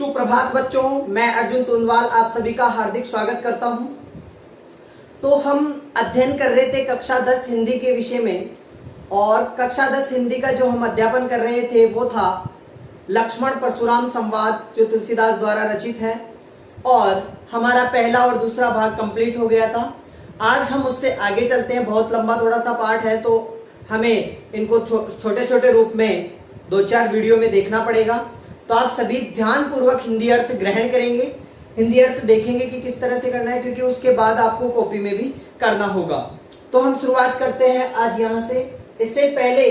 सुप्रभात बच्चों, मैं अर्जुन तुनवाल आप सभी का हार्दिक स्वागत करता हूं। तो हम अध्ययन कर रहे थे कक्षा 10 हिंदी के विषय में, और कक्षा 10 हिंदी का जो हम अध्यापन कर रहे थे वो था लक्ष्मण परशुराम संवाद, जो तुलसीदास द्वारा रचित है। और हमारा पहला और दूसरा भाग कंप्लीट हो गया था। आज हम उससे आगे चलते हैं। बहुत लंबा थोड़ा सा पाठ है, तो हमें इनको छोटे छोटे रूप में 2-4 वीडियो में देखना पड़ेगा। तो आप सभी ध्यान पूर्वक हिंदी अर्थ ग्रहण करेंगे, हिंदी अर्थ देखेंगे कि किस तरह से करना है, क्योंकि उसके बाद आपको कॉपी में भी करना होगा। तो हम शुरुआत करते हैं आज यहाँ से। इससे पहले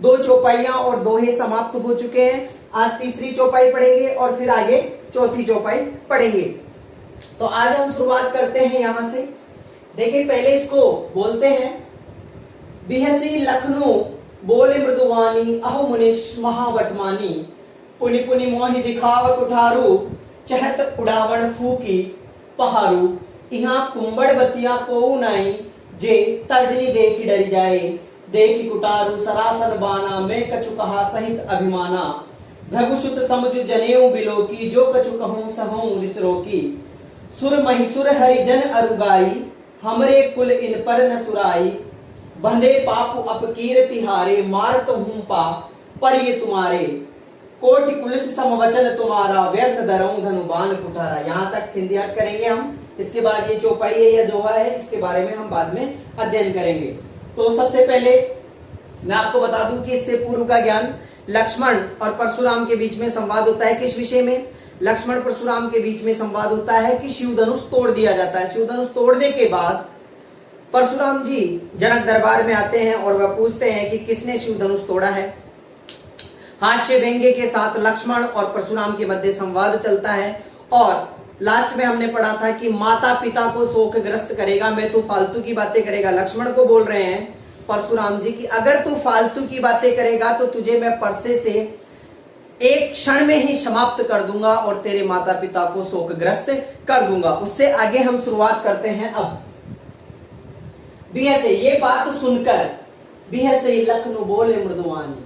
2 चौपाइयां और दोहे समाप्त हो चुके हैं। आज तीसरी चौपाई पढ़ेंगे और फिर आगे चौथी चौपाई पढ़ेंगे। तो आज हम शुरुआत करते हैं यहाँ से। देखिए, पहले इसको बोलते हैं। बिहसी लखनऊ बोले मृदुवानी, अहो मुनिश महावटमानी, पुनि पुनि मोहि दिखाव कुठारू, चहत उड़ावण फूकी पहारू, इहाँ कुंबड़ बतिया को नाई, जे तर्जनी देखी डरी जाए, देखी कुटारू सरासन बाना, मैं कछु कहा सहित अभिमाना, भृगुसुत समुझ जनेऊ बिलोकी, जो कछु कहूं सहूं रिसरोकी, सुर महिसुर हरिजन अरुगाई, हमरे कुल इन पर न सुराई, बंधे पापु अपकीर्ति हारे, मारत हूं पा पर ये तुम्हारे, कोटि कुलस समवचन तुम्हारा, व्यर्थ धरऊं धनुबान कुठारा। यहाँ तक हिंदी अर्थ करेंगे हम। इसके बाद ये चौपाई है या दोहा है, इसके बारे में हम बाद में अध्ययन करेंगे। तो सबसे पहले मैं आपको बता दूं कि इससे पूर्व का ज्ञान, लक्ष्मण और परशुराम के बीच में संवाद होता है। किस विषय में? लक्ष्मण परशुराम के बीच में संवाद होता है कि शिव धनुष तोड़ दिया जाता है। शिव धनुष तोड़ने के बाद परशुराम जी जनक दरबार में आते हैं और वह पूछते हैं कि किसने शिव धनुष तोड़ा है। हास्य व्यंग्य के साथ लक्ष्मण और परशुराम के मध्य संवाद चलता है। और लास्ट में हमने पढ़ा था कि माता पिता को शोकग्रस्त करेगा, मैं तू फालतू की बातें करेगा। लक्ष्मण को बोल रहे हैं परशुराम जी की अगर तू फालतू की बातें करेगा तो तुझे मैं परसे से एक क्षण में ही समाप्त कर दूंगा और तेरे माता पिता को शोकग्रस्त कर दूंगा। उससे आगे हम शुरुआत करते हैं। अब बिहसे, ये बात सुनकर, बिहसे लखनऊ बोले मृदुवानी,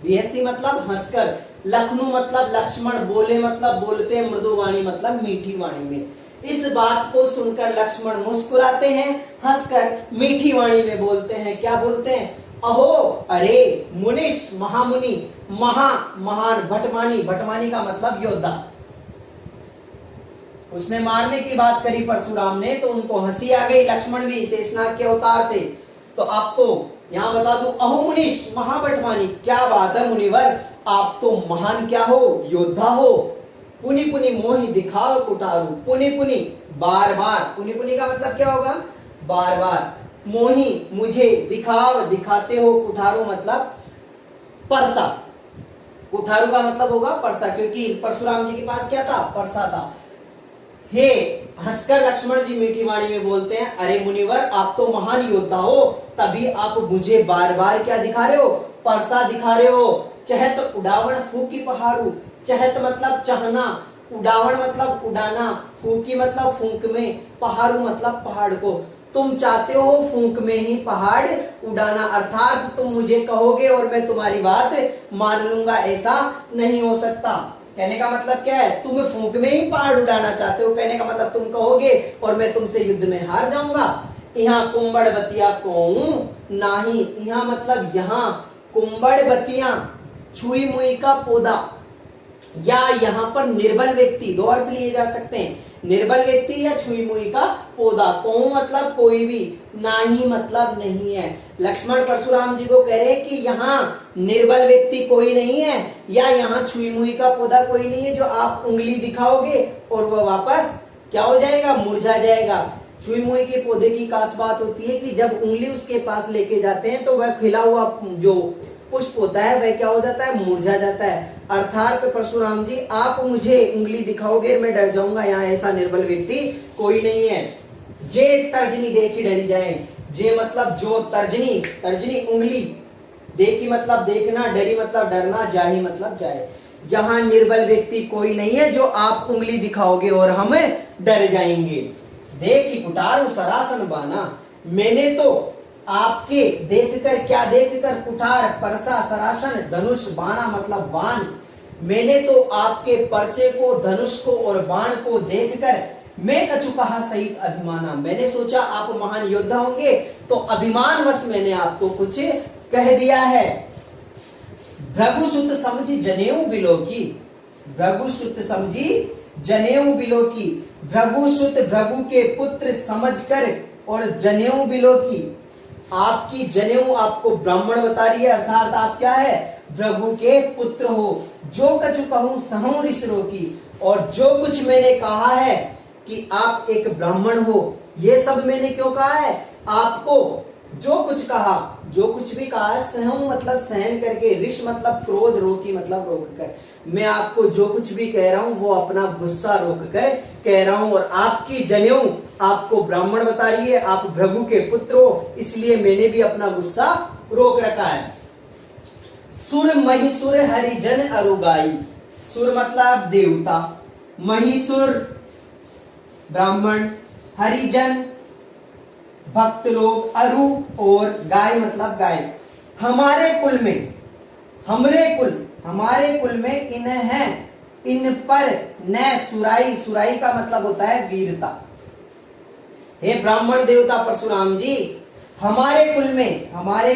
बिहसी मतलब हंसकर, लखनऊ मतलब लक्ष्मण, बोले मतलब बोलते, मृदुवाणी मतलब मीठी वाणी में। इस बात को सुनकर लक्ष्मण मुस्कुराते हैं, हंसकर मीठी वाणी में बोलते हैं। क्या बोलते हैं? अहो, अरे, मुनिश महामुनि, महान, भटमानी, भटमानी का मतलब योद्धा। उसने मारने की बात करी परशुराम ने, तो उनको हंसी आ गई। लक्ष्मण भी शेषनाग के अवतार थे। तो आपको यहाँ बता दूं, अहो मुनिश महाभटमानी, क्या बात है मुनिवर, आप तो महान क्या हो, योद्धा हो। पुनि पुनि मोहि दिखाव कुटारू, पुनि पुनि बार बार, पुनि पुनि का मतलब क्या होगा? बार बार। मोहि मुझे, दिखाव दिखाते हो, कुठारू मतलब परसा। कुठारू का मतलब होगा परसा, क्योंकि परशुराम जी के पास क्या था? परसा था। हे, हंसकर लक्ष्मण जी मीठी वाणी में बोलते हैं, अरे मुनिवर, आप तो महान योद्धा हो, तभी आप मुझे बार बार क्या दिखा रहे हो? परसा दिखा रहे हो। चहत उड़ावण फूकी पहाड़ू, चहत मतलब चाहना, उड़ावण मतलब उड़ाना, फूकी मतलब फूंक में, पहाड़ू मतलब पहाड़ को। तुम चाहते हो फूंक में ही पहाड़ उड़ाना, अर्थात तुम मुझे कहोगे और मैं तुम्हारी बात मान लूंगा, ऐसा नहीं हो सकता। कहने का मतलब क्या है? तुम फूंक में ही पहाड़ उड़ाना चाहते हो। कहने का मतलब तुम कहोगे और मैं तुमसे युद्ध में हार जाऊंगा। यहाँ कुंबड़ बतिया को नाही, यहाँ मतलब यहाँ, कुंबड़ बतिया छुई मुई का पौधा, या यहाँ पर निर्बल व्यक्ति, 2 अर्थ लिए जा सकते हैं, निर्बल व्यक्ति या छुई मुई का पौधा। को मतलब कोई भी, नाही मतलब नहीं है। लक्ष्मण परशुराम जी को कह रहे हैं कि यहाँ निर्बल व्यक्ति कोई नहीं है, या यहाँ छुई मुई का पौधा कोई नहीं है जो आप उंगली दिखाओगे और वह वापस क्या हो जाएगा? मुरझा जाएगा। छुई मुई के पौधे की खास बात होती है कि जब उंगली उसके पास लेके जाते हैं तो वह खिला हुआ जो पुष्प होता है वह क्या हो जाता है? मुरझा जाता है। अर्थात परशुराम जी, आप मुझे उंगली दिखाओगे मैं डर जाऊंगा, यहाँ ऐसा निर्बल व्यक्ति कोई नहीं है। जे तर्जनी देखी डरी जाए, जे मतलब जो, तर्जनी, तर्जनी उंगली, देखी मतलब देखना, डरी मतलब डरना, जाही मतलब जाए। यहाँ निर्बल व्यक्ति कोई नहीं है जो आप उंगली दिखाओगे और हम डर जाएंगे। देखी कुटारू सरासन बाना, मैंने तो आपके देखकर, क्या देखकर? कुठार, परसा, सरासन, धनुष, बाना मतलब बाण, मैंने तो आपके परसे को, धनुष को और बाण को देखकर मैं कछु कहा सहित अभिमाना। मैंने सोचा आप महान योद्धा होंगे तो अभिमानवश मैंने आपको कुछ कह दिया है। भृगुसुत समझी जनेऊ बिलोकी, भृगुसुत समझी जनेऊ बिलोकी। भृगुसुत भृगु के पुत्र समझकर और जनेऊ बिलोकी, आपकी जनेऊ आपको ब्राह्मण बता रही है, अर्थात आप क्या है, भृगु के पुत्र हो। जो कछु कहूं सहूं ऋष रोकी, और जो कुछ मैंने कहा है कि आप एक ब्राह्मण हो, ये सब मैंने क्यों कहा है आपको। जो कुछ कहा, जो कुछ भी कहा है, सहूं मतलब सहन करके, ऋष मतलब क्रोध, रोकी मतलब रोक कर। मैं आपको जो कुछ भी कह रहा हूं वो अपना गुस्सा रोक कर कह रहा हूं। और आपकी जनेऊ आपको ब्राह्मण बता रही है, आप भृगु के पुत्र हो, इसलिए मैंने भी अपना गुस्सा रोक रखा है। सुर महिसुर हरिजन अरुगाई, सुर मतलब देवता, महिसुर ब्राह्मण, हरिजन भक्त लोग, अरु और गाय मतलब गाय। हमारे कुल में, हमारे कुल में इन है, इन पर न सुराई, सुराई का मतलब होता है वीरता। हे ब्राह्मण देवता परशुराम जी, हमारे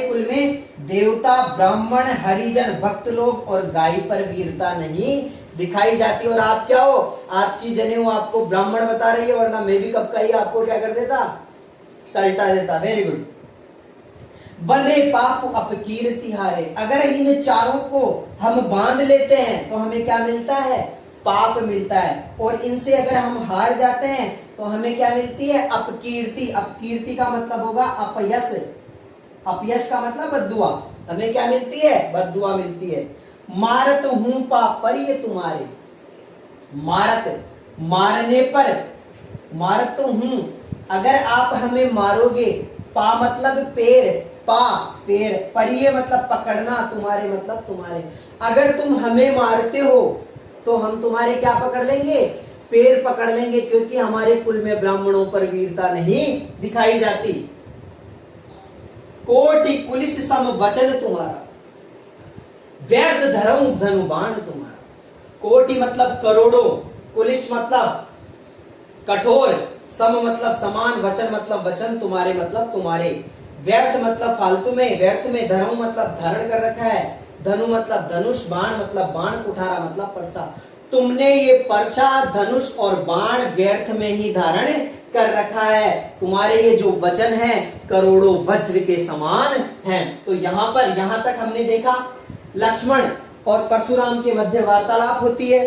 कुल में देवता, ब्राह्मण, हरिजन, भक्त लोग और गाय पर वीरता नहीं दिखाई जाती। और आप क्या हो, आपकी जनेऊ आपको ब्राह्मण बता रही है, वरना मैं भी कब का ही आपको क्या कर देता, सल्टा देता। Very good. बंधे पाप अपकीर्ति हारे, अगर इन चारों को हम बांध लेते हैं तो हमें क्या मिलता है, पाप मिलता है। और इनसे अगर हम हार जाते हैं तो हमें क्या मिलती है, अपकीर्ति। अपकीर्ति का मतलब होगा अपयश, अपयश का मतलब बद्दुआ। हमें क्या मिलती है, बद्दुआ मिलती है। मारत हूं पाप पर ये तुम्हारे, मारत मारने पर, मारत तो हूं, अगर आप हमें मारोगे, पा मतलब पैर, पा पैर, परिये मतलब पकड़ना, तुम्हारे मतलब तुम्हारे। अगर तुम हमें मारते हो तो हम तुम्हारे क्या पकड़ लेंगे, पैर पकड़ लेंगे, क्योंकि हमारे कुल में ब्राह्मणों पर वीरता नहीं दिखाई जाती। कोटि कुलिस सम वचन तुम्हारा, व्यर्थ धर्म धनुबाण तुम्हारा। कोटि मतलब करोड़ों, कुलिस मतलब कठोर, सम मतलब समान, वचन मतलब वचन, तुम्हारे मतलब तुम्हारे। व्यर्थ मतलब फालतू में, व्यर्थ में, धर्म मतलब धारण कर रखा है, धनु मतलब धनुष, बाण मतलब बाण, कुठारा मतलब परसा। तुमने ये परसा, धनुष और बाण व्यर्थ में ही धारण कर रखा है। तुम्हारे ये जो वचन है करोड़ों वज्र के समान हैं। तो यहाँ पर, यहाँ तक हमने देखा लक्ष्मण और परशुराम के मध्य वार्तालाप होती है।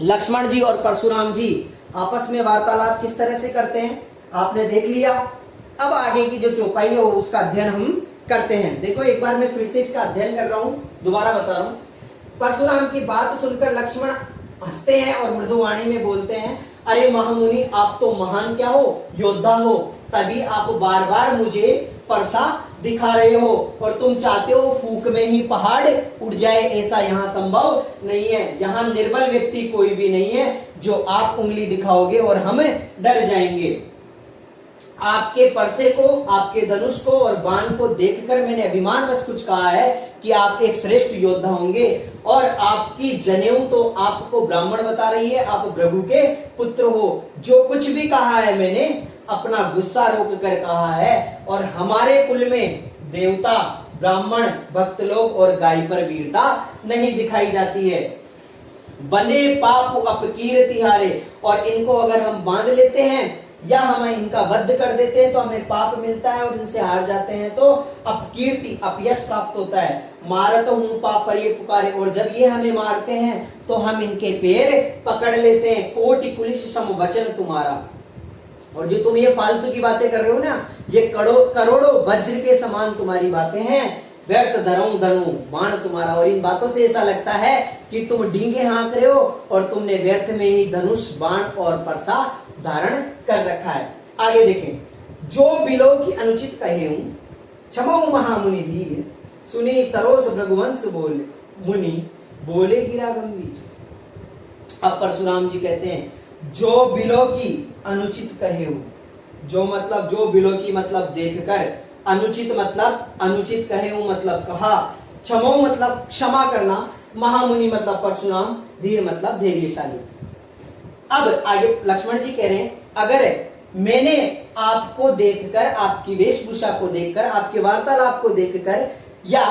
लक्ष्मण जी और परशुराम जी आपस में वार्तालाप किस तरह से करते हैं आपने देख लिया। अब आगे की जो चौपाई है उसका अध्ययन हम करते हैं। देखो एक बार मैं फिर से इसका अध्ययन कर रहा हूं, दोबारा बता रहा हूं। परशुराम की बात सुनकर लक्ष्मण हंसते हैं और मृदुवाणी में बोलते हैं, अरे महामुनि, आप तो महान क्या हो, योद्धा हो, तभी आप बार बार मुझे परसा दिखा रहे हो। और तुम चाहते हो फूक में ही पहाड़ उड़ जाए, ऐसा यहाँ संभव नहीं है। यहाँ निर्बल व्यक्ति कोई भी नहीं है जो आप उंगली दिखाओगे और हम डर जाएंगे। आपके परसे को, आपके धनुष को और बाण को देखकर मैंने अभिमान बस कुछ कहा है कि आप एक श्रेष्ठ योद्धा होंगे। और आपकी जनेऊ तो आपको ब्राह्मण बता रही है, आप भृगु के पुत्र हो। जो कुछ भी कहा है मैंने अपना गुस्सा रोक कर कहा है। और हमारे कुल में देवता, ब्राह्मण, भक्त लोग और गाय पर वीरता नहीं दिखाई जाती है। बंधे पाप अपकीर्ति हारे, और इनको अगर हम बांध लेते हैं या हम इनका वध कर देते हैं तो हमें पाप मिलता है, और इनसे हार जाते हैं तो अपकीर्ति, अपयश प्राप्त होता है। मारत हूं पाप पर ये पुकारे, और जब ये हमें मारते हैं तो हम इनके पैर पकड़ लेते हैं। कोटि कुलिस सम वचन तुम्हारा, और जो तुम ये फालतू की बातें कर रहे हो ना, ये करोड़ों वज्र के समान तुम्हारी बातें हैं। व्यर्थ धर्म धनु बाण तुम्हारा, और इन बातों से ऐसा लगता है कि तुम डींगे हाँक रहे हो और तुमने व्यर्थ में ही धनुष, बाण और परसा धारण कर रखा है। आगे देखें, जो बिलो की अनुचित कहे हूं, क्षमाऊ महामुनि धीर, सुनी सरोस भृगुवंश बोले, मुनि बोले गिरा गंभीर। अब परशुराम जी कहते हैं, जो बिलो की अनुचित कहे हो, जो मतलब जो बिलो की मतलब देखकर, अनुचित मतलब अनुचित कहे हूं मतलब कहा, क्षमाऊ मतलब क्षमा करना, महामुनि मतलब परशुराम, धीर मतलब धैर्यशाली। अब आगे लक्ष्मण जी कह रहे हैं, अगर मैंने आपको देखकर, आपकी वेशभूषा को देखकर, आपके वार्तालाप को देखकर या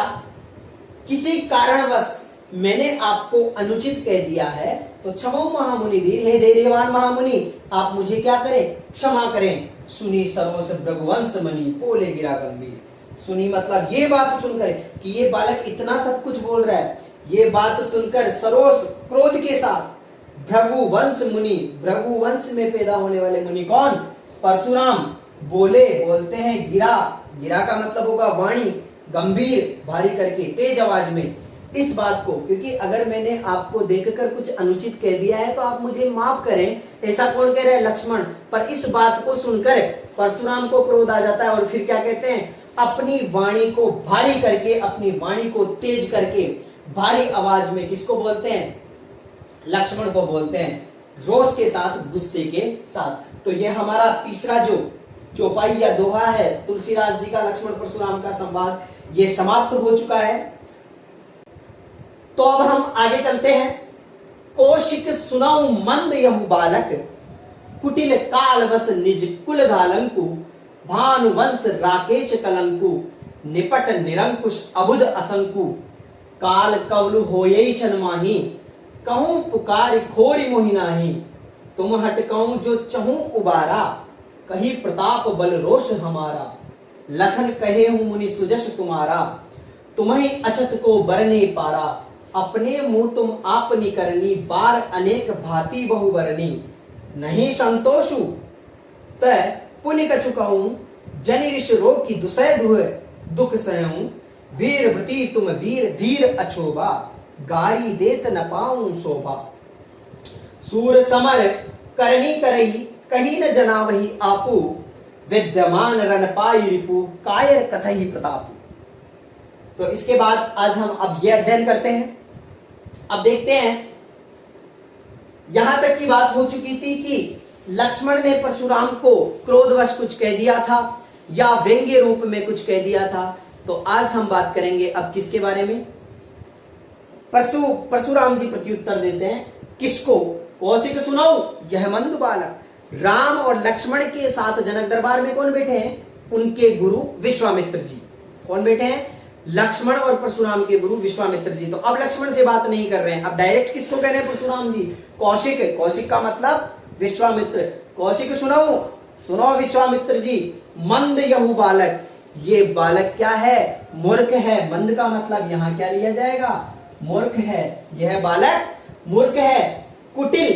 किसी कारणवश मैंने आपको अनुचित कह दिया है तो क्षमो महामुनि धीर, हे धैर्यवान महामुनि आप मुझे क्या करें, क्षमा करें। सुनी सरोस भृगुवंश मणि पोले गिरा गंभीर। सुनी मतलब ये बात सुनकर कि ये बालक इतना सब कुछ बोल रहा है, ये बात सुनकर सरोस क्रोध के साथ भृगुवंश मुनि, भृगुवंश में पैदा होने वाले मुनि कौन, परशुराम, बोलते हैं गिरा, गिरा का मतलब होगा वाणी, गंभीर भारी करके, तेज आवाज में इस बात को, क्योंकि अगर मैंने आपको देखकर कुछ अनुचित कह दिया है तो आप मुझे माफ करें, ऐसा कौन कह रहा है, लक्ष्मण। पर इस बात को सुनकर परशुराम को क्रोध आ जाता है और फिर क्या कहते हैं, अपनी वाणी को भारी करके, अपनी वाणी को तेज करके भारी आवाज में किसको बोलते हैं, लक्ष्मण को बोलते हैं, रोष के साथ, गुस्से के साथ। तो ये हमारा तीसरा जो चौपाई या दोहा है तुलसीदास जी का लक्ष्मण परशुराम का संवाद, ये समाप्त हो चुका है। तो अब हम आगे चलते हैं। कौशिक सुनाऊ मंद यहु बालक, कुटिल कालवश निज कुल घालंकु, भानुवंश राकेश कलंकु, निपट निरंकुश अबुध असंकु, काल कवलु होयई छन माही, कहूं पुकार खोरी मोहि नाही, तुम हट कहूं जो चहूं उबारा, कही प्रताप बल रोष हमारा, लखन कहे हूं मुनि सुजस तुम्हारा, तुम्हें अछत को बरने पारा, अपने मुंह तुम आपनी करनी, बार अनेक भांति बहु बरनी, नहीं संतोषु तय पुण्य कछु कहूं, जनि ऋष रोग की दुसह दुख सहूं, वीरवती तुम वीर धीर अछोभा, गारी देत न पाऊं शोभा, सूर समर करनी करई, कहीं न जना वही आपू, विद्यमान रन पाई रिपु, कायर कथई प्रताप। तो इसके बाद आज हम अब यह अध्ययन करते हैं। अब देखते हैं, यहां तक की बात हो चुकी थी कि लक्ष्मण ने परशुराम को क्रोधवश कुछ कह दिया था या व्यंग्य रूप में कुछ कह दिया था। तो आज हम बात करेंगे अब किसके बारे में, परशुराम जी प्रत्युत्तर देते हैं किसको, कौशिक सुनाओ यह मंद बालक। राम और लक्ष्मण के साथ जनक दरबार में कौन बैठे हैं, उनके गुरु विश्वामित्र जी। कौन बैठे हैं, लक्ष्मण और परशुराम के गुरु विश्वामित्र जी। तो अब लक्ष्मण से बात नहीं कर रहे हैं, अब डायरेक्ट किसको कह रहे हैं, परशुराम जी। कौशिक, कौशिक का मतलब विश्वामित्र, कौशिक सुनो विश्वामित्र जी, मंद यहु बालक, ये बालक क्या है, मूर्ख है। मंद का मतलब यहां क्या लिया जाएगा, मूर्ख है, यह बालक मूर्ख है। कुटिल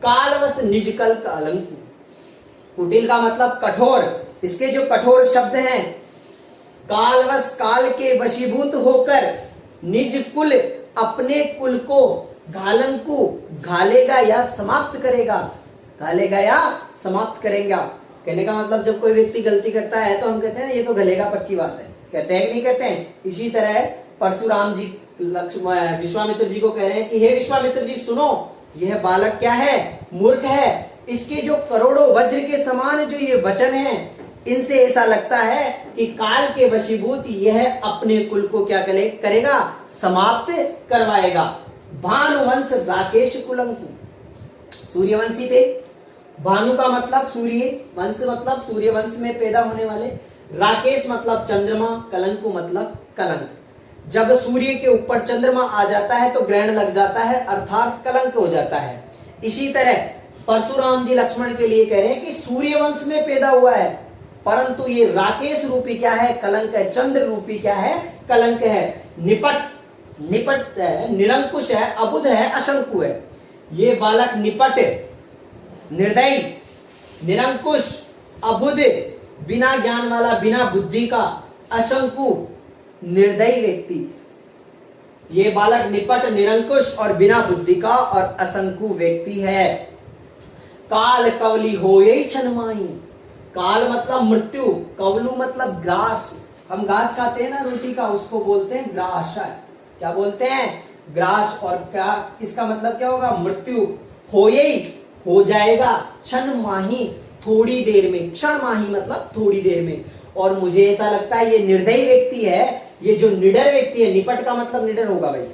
कालवश निजकल कालंकु, कुटिल का मतलब कठोर, इसके जो कठोर शब्द हैं, कालवश काल के वशीभूत होकर, निज कुल अपने कुल को, घालंकु घालेगा या समाप्त करेगा, घालेगा या समाप्त करेगा। कहने का मतलब जब कोई व्यक्ति गलती करता है तो हम कहते हैं ये तो घलेगा, पक्की बात है, कहते हैं कि नहीं कहते हैं। इसी तरह परशुराम जी विश्वामित्र जी को कह रहे हैं कि हे विश्वामित्र जी सुनो, यह बालक क्या है, मूर्ख है। इसके जो करोड़ों वज्र के समान जो ये वचन हैं, इनसे ऐसा लगता है कि काल के वशीभूत यह अपने कुल को क्या करेगा, समाप्त करवाएगा। भानुवंश राकेश कुलंकु, सूर्यवंशी थे। भानु का मतलब सूर्य, वंश मतलब सूर्यवंश में पैदा होने वाले, राकेश मतलब चंद्रमा, कलंकु मतलब कलंक। जब सूर्य के ऊपर चंद्रमा आ जाता है तो ग्रहण लग जाता है, अर्थात कलंक हो जाता है। इसी तरह परशुराम जी लक्ष्मण के लिए कह रहे हैं कि सूर्यवंश में पैदा हुआ है, परंतु ये राकेश रूपी क्या है, कलंक है। चंद्र रूपी क्या है, कलंक है। निपट है, निरंकुश है, अबुध है, अशंकु है। ये बालक निपट, निर्दयी, निरंकुश, अबुध, बिना ज्ञान वाला, बिना बुद्धि का, अशंकु निर्दयी व्यक्ति। ये बालक निपट, निरंकुश और बिना बुद्धि का और असंकु व्यक्ति है। काल कवली होयई छन माही, काल मतलब मृत्यु, कवलू मतलब ग्रास। हम घास खाते हैं ना रोटी का, उसको बोलते हैं ग्रास। क्या बोलते हैं, ग्रास। और क्या इसका मतलब क्या होगा, मृत्यु। होयई हो जाएगा, क्षण माही थोड़ी देर में, क्षण माही मतलब थोड़ी देर में। और मुझे ऐसा लगता है ये निर्दयी व्यक्ति है, ये जो निडर व्यक्ति है, निपट का मतलब निडर होगा भाई,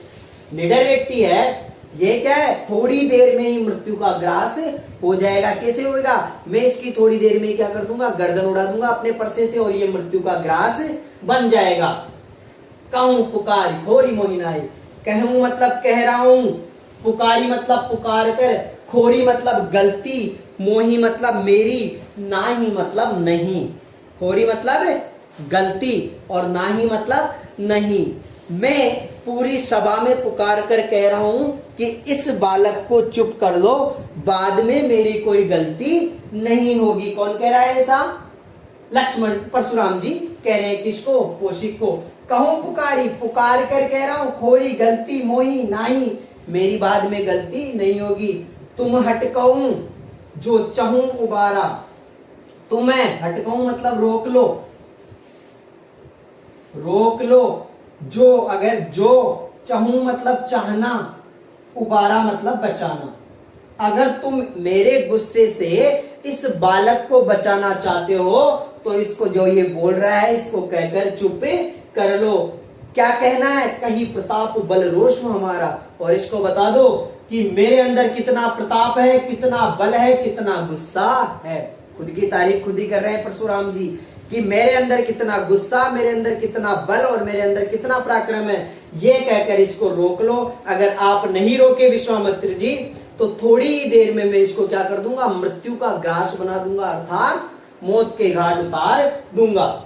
निडर व्यक्ति है, ये क्या है, थोड़ी देर में ही मृत्यु का ग्रास हो जाएगा। कैसे होगा, मैं इसकी थोड़ी देर में क्या कर दूंगा, गर्दन उड़ा दूंगा अपने परसे से और ये मृत्यु का ग्रास बन जाएगा। कहूं पुकार खोरी मोहिनाई, कहूं मतलब कह रहा हूं, पुकारी मतलब पुकार कर, खोरी मतलब गलती, मोही मतलब मेरी, नाही मतलब नहीं। खोरी मतलब गलती और नाही मतलब नहीं। मैं पूरी सभा में पुकार कर कह रहा हूं कि इस बालक को चुप कर दो, बाद में मेरी कोई गलती नहीं होगी। कौन कह रहा है ऐसा, लक्ष्मण परशुराम जी कह रहे हैं। किसको, कौशिक को। कहूं पुकारी, पुकार कर कह रहा हूं, खोरी गलती, मोही नाही, मेरी बाद में गलती नहीं होगी। तुम हटकऊं जो चहूं उबारा, तुम्हें हटकऊं मतलब रोक लो, रोक लो, जो अगर जो चहूं मतलब चाहना, उबारा मतलब बचाना। अगर तुम मेरे गुस्से से इस बालक को बचाना चाहते हो तो इसको जो ये बोल रहा है इसको कहकर चुप कर लो। क्या कहना है, कहीं प्रताप बल रोष हमारा, और इसको बता दो कि मेरे अंदर कितना प्रताप है, कितना बल है, कितना गुस्सा है। खुद की तारीफ खुद ही कर रहे हैं परशुराम जी कि मेरे अंदर कितना गुस्सा, मेरे अंदर कितना बल और मेरे अंदर कितना पराक्रम है। ये कहकर इसको रोक लो। अगर आप नहीं रोके विश्वामित्र जी तो थोड़ी ही देर में मैं इसको क्या कर दूंगा, मृत्यु का ग्रास बना दूंगा, अर्थात मौत के घाट उतार दूंगा।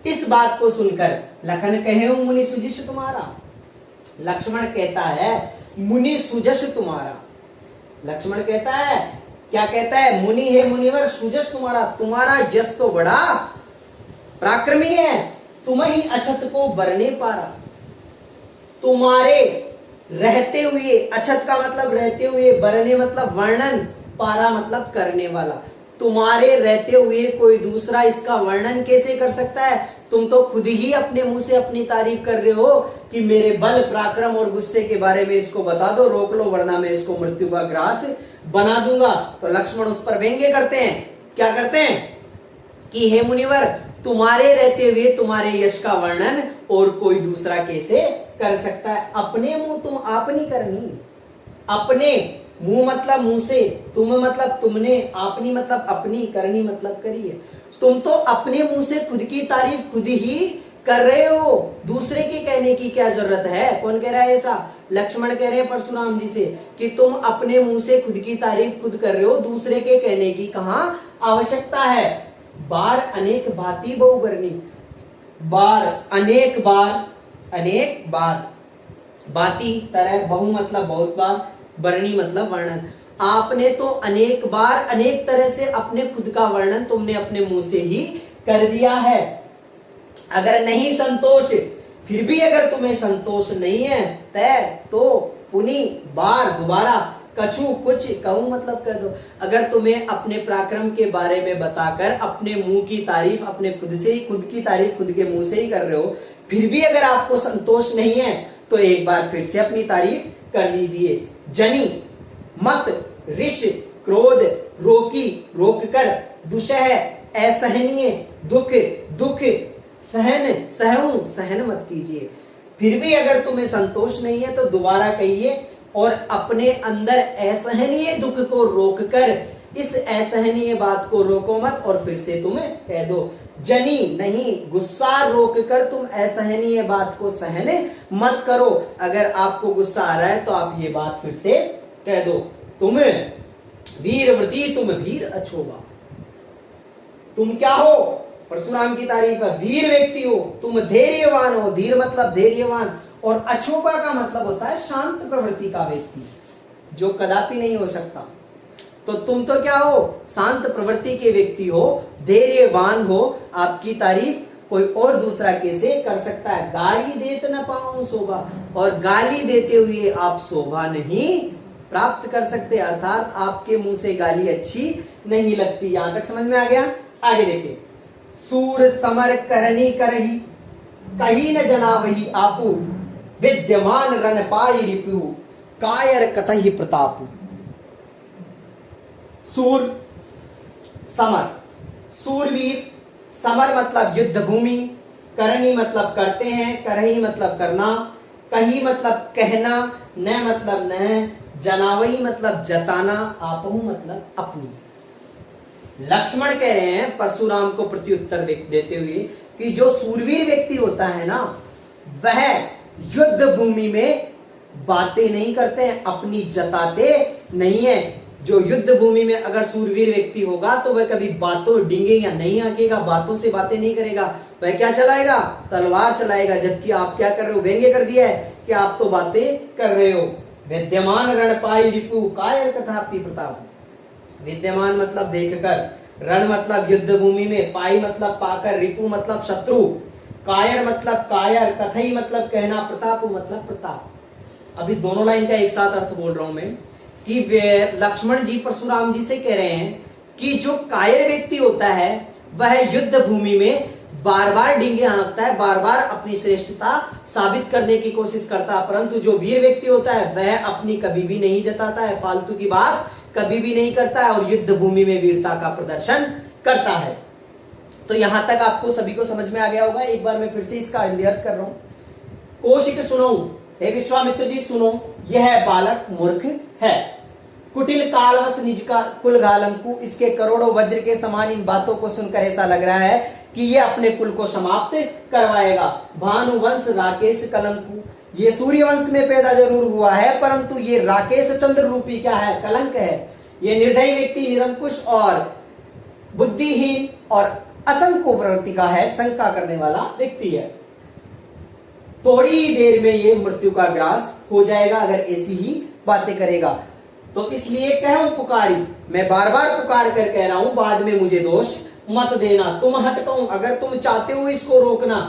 इस बात को सुनकर लखन कहे मुनि सुजस तुम्हारा, लक्ष्मण कहता है मुनि सुजस तुम्हारा। लक्ष्मण कहता है, क्या कहता है, मुनि है मुनिवर, सुजस तुम्हारा, तुम्हारा यश तो बड़ा पराक्रमी है, तुम ही अछत को बरने पारा। तुम्हारे रहते हुए, अछत का मतलब रहते हुए, बरने मतलब वर्णन, पारा मतलब करने वाला। तुम्हारे रहते हुए कोई दूसरा इसका वर्णन कैसे कर सकता है। तुम तो खुद ही अपने मुंह से अपनी तारीफ कर रहे हो कि मेरे बल पराक्रम और गुस्से के बारे में इसको बता दो, रोक लो, वरना मैं इसको मृत्यु का ग्रास बना दूंगा। तो लक्ष्मण उस पर व्यंग्य करते हैं। क्या करते हैं कि हे मुनिवर, तुम्हारे रहते हुए तुम्हारे यश का वर्णन और कोई दूसरा कैसे कर सकता है। अपने मुंह तुम आप नहीं करनी, अपने मुंह मतलब मुंह से, तुम मतलब तुमने, आपनी मतलब अपनी, करनी मतलब करिए। तुम तो अपने मुंह से खुद की तारीफ खुद ही कर रहे हो, दूसरे के कहने की क्या जरूरत है। कौन कह रहा है ऐसा, लक्ष्मण कह रहे हैं परशुराम जी से कि तुम अपने मुंह से खुद की तारीफ खुद कर रहे हो, दूसरे के कहने की कहां आवश्यकता है। बार अनेक भांति बहुबरनी, बार अनेक बार, अनेक बार, भांति तरह, बहु मतलब बहुत बार, बरनी मतलब वर्णन। आपने तो अनेक बार अनेक तरह से अपने खुद का वर्णन तुमने अपने मुंह से ही कर दिया है। अगर नहीं संतोष, फिर भी अगर तुम्हें संतोष नहीं है तय तो पुनी बार दोबारा, कछु कुछ कहूं मतलब कह दो। अगर तुम्हें अपने पराक्रम के बारे में बताकर अपने मुंह की तारीफ अपने खुद से ही, खुद की तारीफ खुद के मुंह से ही कर रहे हो, फिर भी अगर आपको संतोष नहीं है तो एक बार फिर से अपनी तारीफ कर लीजिए। जनी मत ऋष क्रोध, रोकी रोक कर, दुषह असहनीय, दुख दुख, सहन सहूं सहन मत कीजिए। फिर भी अगर तुम्हें संतोष नहीं है तो दोबारा कहिए और अपने अंदर असहनीय दुख को रोककर इस असहनीय बात को रोको मत और फिर से तुम्हें कह दो। जनी नहीं, गुस्सा रोककर तुम असहनीय बात को सहन मत करो। अगर आपको गुस्सा आ रहा है तो आप ये बात फिर से कह दो। तुम वीरव्रती, तुम वीर अछोबा। तुम क्या हो, परशुराम की तारीफ है, वीर व्यक्ति हो, तुम धैर्यवान हो। धीर मतलब धैर्यवान और अछोबा का मतलब होता है शांत प्रवृत्ति का व्यक्ति, जो कदापि नहीं हो सकता। तो तुम तो क्या हो, शांत प्रवृत्ति के व्यक्ति हो, धैर्यवान हो। आपकी तारीफ कोई और दूसरा कैसे कर सकता है। गाली देत न पाऊं शोभा, और गाली देते हुए आप शोभा नहीं प्राप्त कर सकते, अर्थात आपके मुंह से गाली अच्छी नहीं लगती। यहां तक समझ में आ गया। आगे देखिए, सूर समर करनी करही, कहीं न जना वही आपू, विद्यमान रन पाई रिपु, कायर कतहि प्रतापु। सूर समर, सूरवीर, समर मतलब युद्ध भूमि, करनी मतलब करते हैं, करही मतलब करना, कही मतलब कहना, न मतलब न, जनावई मतलब जताना, आपहु मतलब अपनी। लक्ष्मण कह रहे हैं परशुराम को प्रत्युत्तर देते हुए कि जो सूरवीर व्यक्ति होता है ना, वह युद्ध भूमि में बातें नहीं करते हैं, अपनी जताते नहीं है। जो युद्ध भूमि में अगर सूरवीर व्यक्ति होगा तो वह कभी बातों डिंगेगा नहीं, आकेगा, बातों से बातें नहीं करेगा, वह क्या चलाएगा? तलवार चलाएगा। जबकि आप क्या कर रहे हो? व्यंग्य कर दिया है कि आप तो बातें कर रहे हो। विद्यमान रण पाई रिपु कायर कथापि प्रताप। विद्यमान मतलब देखकर, रण मतलब युद्ध भूमि में, पाई मतलब पाकर, रिपु मतलब शत्रु, कायर मतलब कायर, कथई मतलब कहना, प्रताप मतलब प्रताप। अब इस दोनों लाइन का एक साथ अर्थ बोल रहा हूं मैं कि लक्ष्मण जी परशुराम जी से कह रहे हैं कि जो कायर व्यक्ति होता है वह युद्ध भूमि में बार बार डींगे हाँकता है, बार बार अपनी श्रेष्ठता साबित करने की कोशिश करता है, परंतु जो वीर व्यक्ति होता है वह अपनी कभी भी नहीं जताता है, फालतू की बात कभी भी नहीं करता है और युद्ध भूमि में वीरता का प्रदर्शन करता है। तो यहां तक आपको सभी को समझ में आ गया होगा। एक बार मैं फिर से इसका अर्थ कर रहा हूं। कौशिक सुनो, हे विश्वामित्र जी सुनो, यह बालक मूर्ख है, कुटिल कालवश निज का कुल घालंकु, इसके करोड़ों वज्र के समान इन बातों को सुनकर ऐसा लग रहा है कि ये अपने कुल को समाप्त करवाएगा। भानुवंश राकेश कलंकु, ये सूर्य वंश में पैदा जरूर हुआ है परंतु ये राकेश चंद्र रूपी क्या है? कलंक है। ये निर्दयी व्यक्ति, निरंकुश और बुद्धिहीन और असंको प्रवृत्ति का है, शंका करने वाला व्यक्ति है। थोड़ी देर में ये मृत्यु का ग्रास हो जाएगा अगर ऐसी ही बातें करेगा। तो इसलिए कहूं पुकारी, मैं बार बार पुकार कर कह रहा हूं, बाद में मुझे दोष मत देना। तुम हटकाऊं, अगर तुम चाहते हो इसको रोकना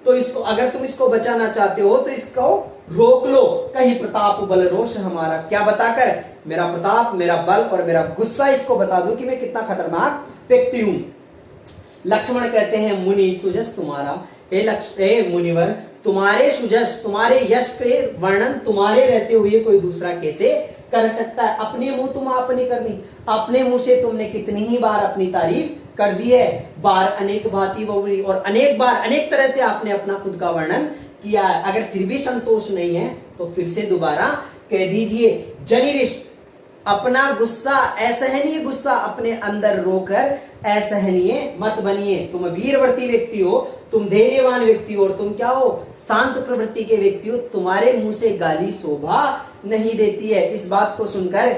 तो इसको, अगर तुम इसको बचाना चाहते हो तो इसको रोक लो। कहीं प्रताप बल रोष हमारा, क्या बताकर? मेरा प्रताप, मेरा बल और मेरा गुस्सा इसको बता दो कि मैं कितना खतरनाक व्यक्ति हूं। लक्ष्मण कहते हैं मुनि सुजस तुम्हारा, हे मुनिवर, तुम्हारे सुजस, तुम्हारे यश के वर्णन तुम्हारे रहते हुए कोई दूसरा कैसे कर सकता है? अपने मुंह तुम आप नहीं करनी, अपने मुंह से तुमने कितनी ही बार अपनी तारीफ कर दी है, बार अनेक भांति बहुरी, और अनेक बार अनेक तरह से आपने अपना खुद का वर्णन किया है। अगर फिर भी संतोष नहीं है तो फिर से दोबारा कह दीजिए। जनिरिष्ट, अपना गुस्सा, असहनीय गुस्सा अपने अंदर रोकर असहनीय मत बनिए। तुम वीरवर्ती व्यक्ति हो, तुम धैर्यवान व्यक्ति हो और तुम क्या हो? शांत प्रवृत्ति के व्यक्ति हो। तुम्हारे मुंह से गाली शोभा नहीं देती है। इस बात को सुनकर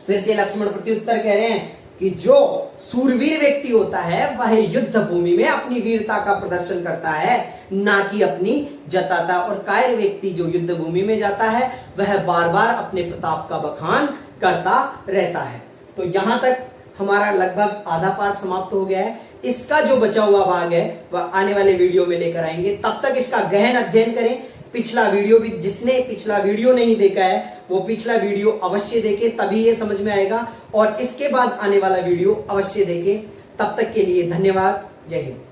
फिर से लक्ष्मण प्रत्युत्तर कह रहे हैं कि जो सूरवीर व्यक्ति होता है वह युद्ध भूमि में अपनी वीरता का प्रदर्शन करता है, ना कि अपनी जताता। और कायर व्यक्ति जो युद्ध भूमि में जाता है वह बार बार अपने प्रताप का बखान करता रहता है। तो यहां तक हमारा लगभग आधा पाठ समाप्त हो गया है। इसका जो बचा हुआ भाग है वह आने वाले वीडियो में लेकर आएंगे। तब तक इसका गहन अध्ययन करें। पिछला वीडियो भी, जिसने पिछला वीडियो नहीं देखा है वो पिछला वीडियो अवश्य देखे, तभी ये समझ में आएगा। और इसके बाद आने वाला वीडियो अवश्य देखें। तब तक के लिए धन्यवाद। जय हिंद।